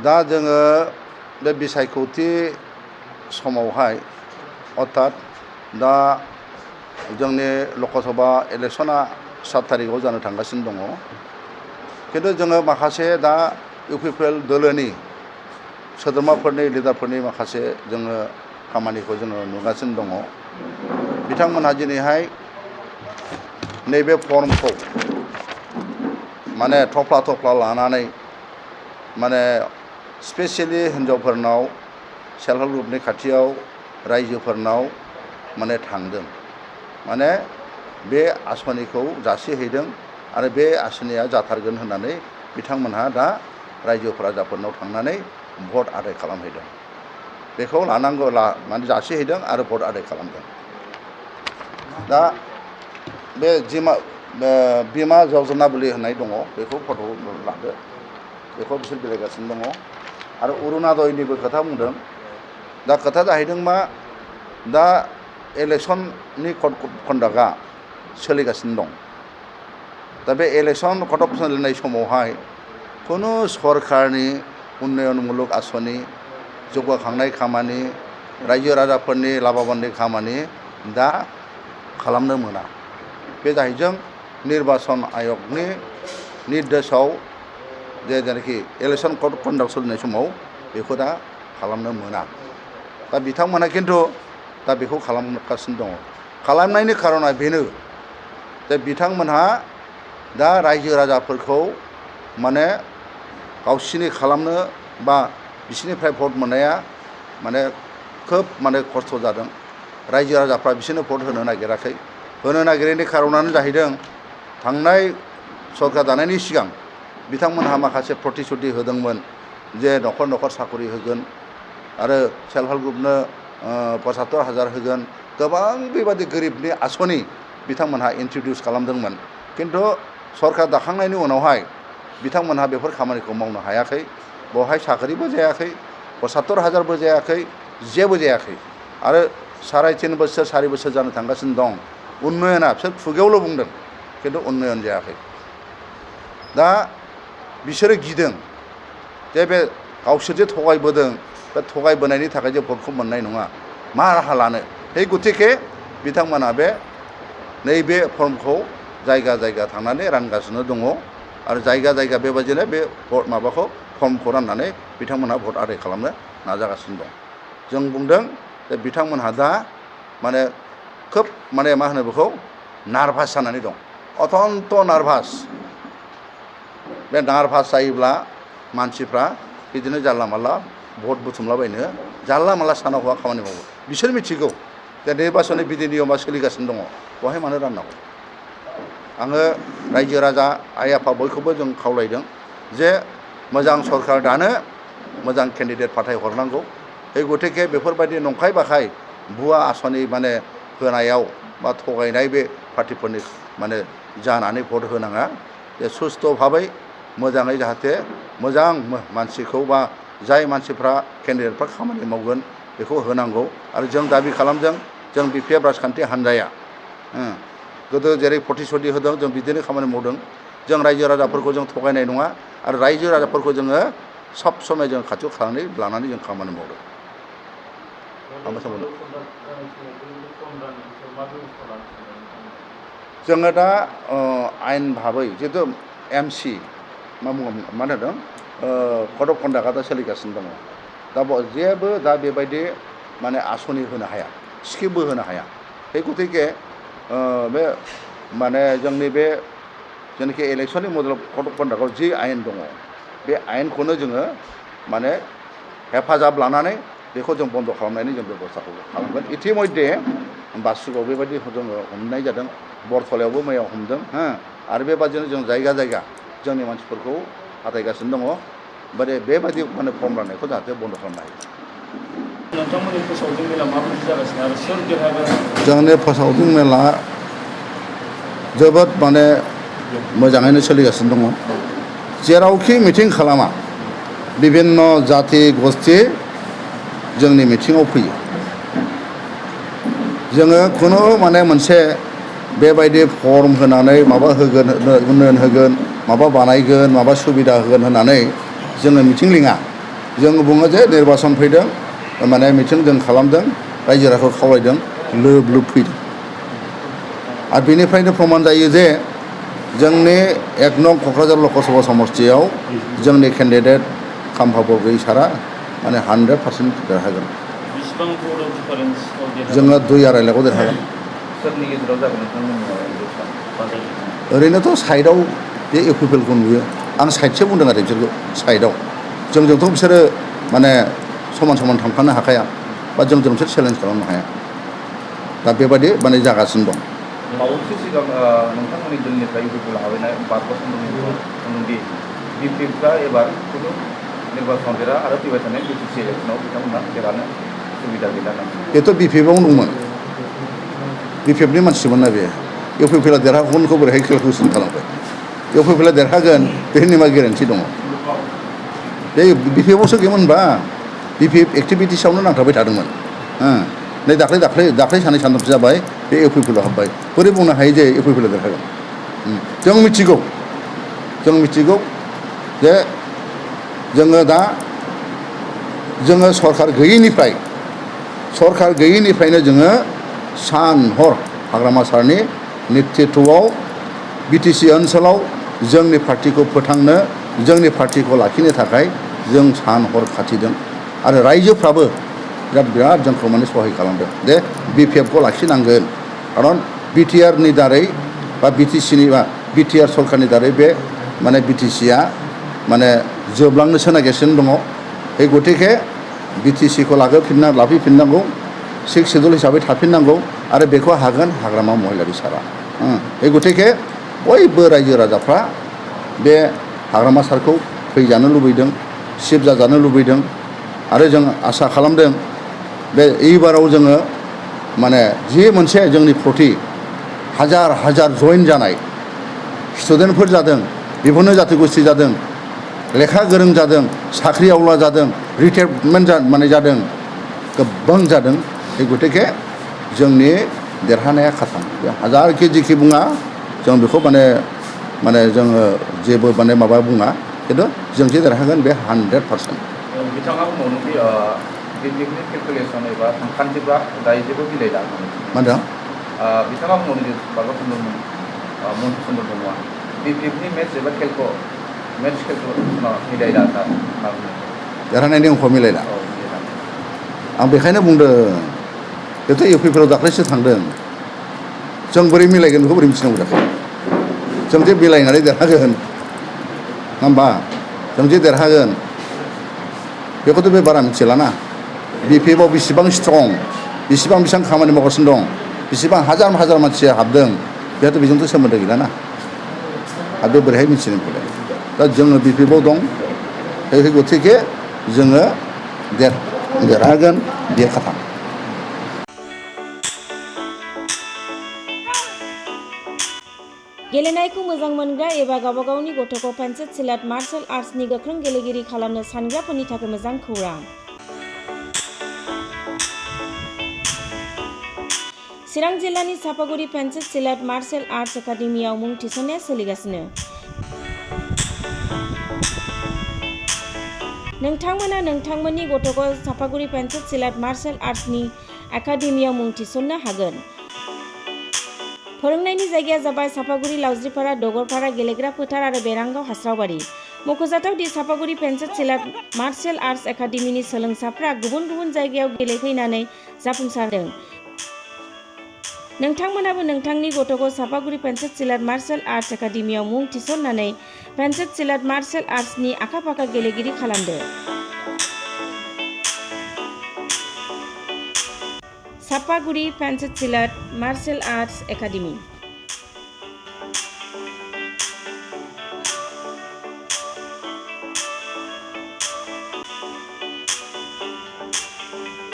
दा जोङो बे बिसायख'थि समावहाय अर्थात दा जोंनि लकसभा इलेक्शना 7 तारिखआव जानो थांगासिनो दङ। खिन्थु जोङो माखासे दा इउपिपिएल दोलोनि सोद्रोमाफोरनि लिडारफोरनि माखासे जोङो खामानिखौ जोङो नुगासिनो दङ। बिथांमोनहा दिनैहाय नैबे फर्मखौ माने थफ्ला लानानै माने स्पेसियेलि हिन्जावफोरनाव सेल्फ हेल्प ग्रुपनि खाथियाव रायजोफोरनाव माने थांदों, माने बे आसनिखौ जासिहैदों आरो बे आसनिया जाथारगोन होननानै बिथांमोनहा दा रायजो राजाफोरनाव थांनानै भट आदाय खालामहैदों। बेखौ लानांगौ माने जासिहैदों आरो भट आदाय खालामदों। दा बे बिमा जजना बुलि होननाय दङ, बेखौ फट' लादो, बेखौ बिसोर गेलेगासिनो दङ। आरो अरुणादयनिबो खोथा बुंदों। दा खोथा जाहैदों मा, दा इलेक्शननि कन्डाक्टआ सोलिगासिनो दं। दा बे इलेक्शन कन्डाक्ट सोलिनाय समावहाय खुनु सरकारनि उन्नयनमूलक आसनि, जौगाखांनाय खामानि, रायजो राजाफोरनि लाभाबाननि खामानि दा खालामनो मोना। बे जाहैदों निर्वाचन आयगनि निर्देशआव जेनाखि इलेक्शन कन्डाक्ट सोलिनाय समाव बेखौ दा खालामनो मोना। दा बिथांमोना खिन्थु दा बेखौ खालामगासिनो दङ। खालामनायनि खारना बेनो जे बिथांमोनहा दा रायजो राजाफोरखौ माने गावसिनि खालामनो बा बिसोरनिफ्राय भट मोननाया माने खोब माने खस्थ' जादों। रायजो राजाफ्रा बिसोरनो भट होनो नागिराखै। होनो नागिरैनि खारनानो जाहैदों थांनाय सरकार दानायनि सिगां बिथांमोनहा माखासे प्रतिश्रुति होदोंमोन जे न'खर न'खर साखरि होगोन आरो सेल्फ हेल्प ग्रुपनो 75,000 होगोन। गोबां बेबादि गोरिबनि आसनि बिथांमोनहा इन्ट्रडिउस खालामदोंमोन। खिन्थु सरकार दाखांनायनि उनावहाय बिथांमोनहा बेफोर खामानिखौ मावनो हायाखै। बेवहाय साख्रिबो जायाखै, 75,000बो जायाखै, जेबो जायाखै। आरो 3.5 बोसोर 4 बोसोर जानो थांगासिनो दं। उन्नयना बिसोर खुगायावल' बुंदों, खिन्थु उन्नयन जायाखै। दा बिसोरो गिदों जे बे गावसोर जे थगायबोदों, बे थगायबोनायनि थाखाय जे भटखौ मोननाय नङा, मा राहा लानो। बे गतिके बिथांमोना बे नैबे फर्मखौ जायगा जायगा थांनानै रानगासिनो दङ। आरो जायगा जायगा बेबायदिनो बे माबाखौ फर्मखौ राननानै बिथांमोनहा भट आदाय खालामनो नाजागासिनो दं। जों बुंदों जे बिथांमोनहा दा माने खोब माने मा होनो बेखौ नार्भास जानानै दं, अत्यन्त नार्भास। बे नार्भास जायोब्ला मानसिफ्रा बिदिनो जानला मानला भट बुथुमलाबायनो जानला मानला साना हौवा खामानि मावो। बिसोर मिथिगौ जे निर्वाचननि बिधि नियमा सोलिगासिनो दङ, बेवहाय मानो राननांगौ। आङो रायजो राजा आइ आफा बयखौबो जों खावलायदों जे मोजां सरकार दानो मोजां केन्डिडेट फाथायहरनांगौ। बे गतिके बेफोरबायदि नंखाय बाखाय भुवा आसनि माने होनायाव बा थगायनाय बे पार्टिफोरनि माने जानानै भट होनाङा। जे सुस्थ' भाबै मोजाङै जाहाथे मोजां मानसिखौ बा जाय मानसिफ्रा केन्डिडेटफ्रा खामानि मावगोन बेखौ होनांगौ। आरो जों दाबि खालामदों, जों बिपिएफ राजखान्थि हान्जाया गोदो जेरै प्रतिश्रुति होदों जों बिदिनो खामानि मावदों। जों रायजो राजाफोरखौ जों थगायनाय नङा आरो रायजो राजाफोरखौ जोङो सब समय जों खाथियाव लानानै जों खामानि मावदों। जोङो दा आयेन भाबै जिहेतु MC मा होनदों कड अफ कन्डाक्टआ दा सोलिगासिनो दङ। दा जेबो दा बेबायदि माने आसनि होनो हाया, स्किमबो होनो हाया। बे गतिके बे माने जोंनि बे जेनाखि इलेक्शननि मडेल कड अफ कन्डाक्टआव जि आयेन दङ, बे आयेनखौनो जोङो माने हेफाजाब लानानै बेखौ जों बन्द' खालामनायनि जों बेब'स्थाखौ खालामगोन। इतिमध्य बासुगाव बेबायदि जोङो हमनाय जादों, बरथलायावबो मैया हमदों। आरो बेबादिनो जों जायगा जायगा जोंनि मानसिफोरखौ फाथायगासिनो दङ। बेबायदि माने फर्म राननायखौ जाहाथे बन्द' खालामनो हायो। नोंथांमोननि फोसावदिं मेला माबायदि जागासिनो आरो सोर देरहागोन? जोंनि फोसावदिं मेला जोबोद माने मोजाङैनो सोलिगासिनो दङ। जेरावखि मिटिं खालामा बिभिन्न जाथि गस्थि जोंनि मिटिङाव फैयो। जोङो खुनु माने मोनसे बेबायदि फर्म होनानै माबा होगोन, उन्नयन होगोन, माबा बानायगोन, माबा सुबिदा होगोन होननानै जोङो मिटिं लिङा। जों बुङो जे निर्बासन फैदों माने मिथिं जों खालामदों रायजो राजाखौ खावलायदों लोब लोब फैदों आरो बेनिफ्रायनो प्रमान जायो जे जोंनि 1 नं क'क्राझार लकसभा समस्तियाव जोंनि केन्डिडेट खाम्फा बरग'हाइ सारा माने 100% देरहागोन बेसेबां भटआव डिफारेन्सआव देरहागोन जोङो 2.5 देरहागोन सोरनि गेजेराव जागोन नोंथांमोननि ओरैनोथ' साइडआव बे इउपिपिएलखौ नुयो आं साइडसो बुंदों आरो बिसोरखौ साइडआव जोंजोंथ' बिसोरो माने समान समान थांफानो हाखाया बा जोंजों बिसोर चेलेन्ज खालामनो हाया दा बेबायदि माने जागासिनो दं बावैसो सिगां नोंथांमोननि दलनिफ्राय इउपिपिएल हाबैनाय बारग'सोमदोंदि बिपिएफआ एबार खुनु निर्बासन देरा आरो फैबाय थानाय बिटिसि इलेक्सनाव बिथांमोना देरहानो सुबिदा गैला होननानै बेथ' बिपिएफआवनो दंमोन बिपिएफनि मानसिमोन ना बे इउपिपिएलआ देरहागोनखौ बोरैहाय केलकुलेसन खालामबाय इउपिपिएलआ देरहागोन बेनि मा गेरेन्टि दङ बे बिपिएफआवसो गैयामोन होनबा बिपिएफ एक्टिभिटिसआवनो नांथाबबाय थादोंमोन नै दाख्लै सानै सानथामसो जाबाय बे इउपिपिएलआव हाबबाय बोरै बुंनो हायो जे इउपिपिएलआ देरहागोन जों मिथिगौ जे जोङो दा सरखार गैयैनिफ्रायनो जोङो सान हर हाग्रामा सारनि नेतृत्वआव बिटिसि ओनसोलाव जोंनि पार्टिखौ फोथांनो जोंनि पार्टिखौ लाखिनो थाखाय जों सान हर खाथिदों आरो रायजोफ्राबो बिराद जोंखौ माने सहाय खालामदों जे बिपिएफखौ लाखिनांगोन खारन बिटिआरनि दारै बा बिटिआर सरकारनि दारै बे माने बिटिसिआ माने जोबलांनोसो नागिरगासिनो दङ बे गतिके बिटिसिखौ लाफैफिननांगौ 6 शेड्युल हिसाबै थाफिननांगौ आरो बेखौ हागोन हाग्रामा महिलारि सारा बे गतिके बयबो रायजो राजाफ्रा बे हाग्रामा सारखौ फैजानो लुबैदों सिफ जाजानो लुबैदों आरो जों आसा खालामदों बे एबाराव जोङो माने जि मोनसे जोंनि प्रति हाजार जइन जानाय स्टुडेन्टफोर जादों बिभिन्न जाथि गोष्ठी जादों लेखा गोरों जादों साख्रि आवला जादों रिटायारमेन्ट माने जादों गोबां जादों बे गतिके जोंनि देरहानाया खाथां बे हाजारखि जिखि बुङा जों बेखौ माने जोङो जेबो माने माबा बुङा खिन्थु जों जे देरहागोन बे 100%। बिथाङा बुंबावदोंदि बिपिएफनि केलकुलेसन एबा सानखान्थिफ्रा दायो जेबो मिलायला मा होनदों बिथाङा बुंबावदोंदि बारग'सोमदों मन्थु चन्द्र ब्रह्मआ बिपिएफनि मेथ्स एबा केलकुलेसना मिलायला देरहानायनि अंखआ मिलायला आं बेखायनो बुंदों बेथ' इउपिपिएलआव दाख्लैसो थांदों जों बोरै मिलायगोन बेखौ बोरै मिथिनांगौ जाखो जों जे मिलायनानै देरहागोन नङा होमबा जों जे देरहागोन बेखौथ' बे बारा मिथिलाना बिपिएफआव बेसेबां स्ट्रं बेसेबां खामानि मावगासिनो दं बेसेबां हाजार मानसिया हाबदों बेहाथ' बेजोंथ' सोमोन्दो गैलाना आरो बे बोरैहाय मिथिनो बेखौलाय दा जोङो बिपिएफआव दं बे गतिके जोङो देरहागोन बे खाथां गेलेनायखौ मोजां मोनग्रा एबा गावबा गावनि गथ'खौ पेन्सिल सिलाट मार्शल आर्ट्सनि गोख्रों गेलेगिरि खालामनो सानग्राफोरनि थाखाय मोजां खौरां। चिरां जिल्लानि सापागुरि पेन्सिल सिलाट मार्शल आर्ट्स एकाडेमियाव मुं थिसननाया सोलिगासिनो। नोंथांमोना नोंथांमोननि गथ'खौ सापागुरि पेन्सिल सिलाट मार्शल आर्ट्सनि एकाडेमियाव मुं थिसननो हागोन। फोरोंनायनि जायगाया जाबाय सापागुरि लावज्रिपारा दगरपारा गेलेग्रा फोथार आरो बेरांगाव हास्रावबारि। मख'जाथाव दि सापागुरि पेन्सिल सिलाट मार्शल आर्ट्स एकाडेमिनि सोलोंसाफ्रा गुबुन गुबुन जायगायाव गेलेफैनानै जाफुंसारदों। नोंथांमोनाबो नोंथांनि गथ'खौ सापागुरि पेन्सिल सिलाट मार्शल आर्ट्स एकाडेमियाव मुं थिसननानै पेन्सिल सिलाट मार्शल आर्ट्सनि आखा-फाखा गेलेगिरि खालामदो। Sapaguri pencil सिलाट martial arts academy.